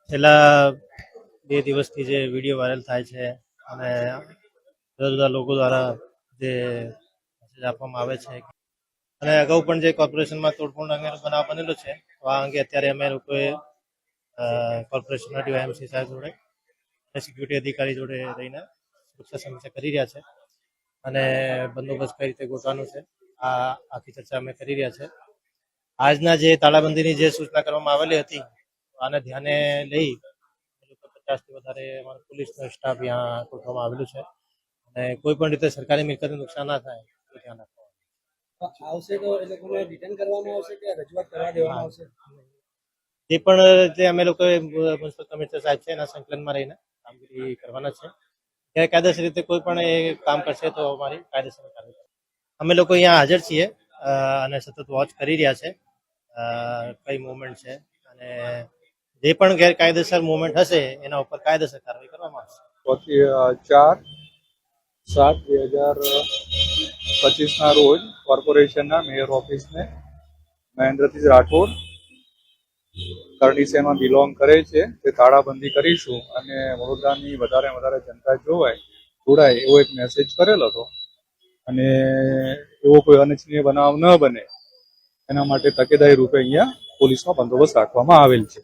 છેલ્લા 2 દિવસથી જે વિડીયો વાયરલ થાય છે અને જુદા જુદા લોકો દ્વારા જે મેસેજ આપવામાં આવે છે અને અગાઉ પણ જે કોર્પોરેશનમાં તોડફોડ અંગેનો બનાવ બનેલો છે, તો આ અંગે અત્યારે અમે લોકોએ કોર્પોરેશનના ડીવાયએમસી સાહેબ જોડે અને સિક્યુરિટી અધિકારી જોડે રહીને સુરક્ષા સમીક્ષા કરી રહ્યા છે અને બંદોબસ્ત કઈ રીતે ગોઠવવાનો છે આ આખી ચર્ચા અમે કરી રહ્યા છે. આજના જે તાળાબંધીની જે સૂચના કરવામાં આવેલી હતી, આને ધ્યાને લઈ 50થી વધારે અમારો પોલીસનો સ્ટાફ ત્યાં ગોઠવવામાં આવેલું છે અને કોઈ પણ રીતે સરકારી મિલકતને નુકસાન ના થાય તો ધ્યાન રાખવામાં આવશે. તો એ લોકોને રિટર્ન કરવામાં આવશે કે રજૂઆત કરવા દેવામાં આવશે? જે પણ રીતે અમે લોકો મ્યુનિસિપલ કમિશનર સાહેબ છે એના સંકલનમાં રહીને કામગીરી કરવાના છે. ગેરકાયદેસર રીતે કોઈ પણ એ કામ કરશે તો અમારી કાયદેસર કાર્યવાહી. અમે લોકો અહીંયા હાજર છીએ અને સતત વોચ કરી રહ્યા છે કઈ મુવમેન્ટ છે અને જે પણ ગેરકાયદેસર મુવમેન્ટ હશે એના ઉપર કાયદેસર કાર્યવાહી કરવામાં આવશે. 4/7/2025 રોજ કોર્પોરેશનના મેયર ઓફિસને મહેન્દ્રસિંહ રાઠોડ કરડીસેમાં બિલોંગ કરે છે તે તાળાબંધી કરીશું અને વડોદરાની વધારે જનતા જોડાય એવો એક મેસેજ કરેલો હતો અને એવો કોઈ અનિચ્છનીય બનાવ ન બને એના માટે તકેદારી રૂપે અહીંયા પોલીસનો બંદોબસ્ત રાખવામાં આવેલ છે.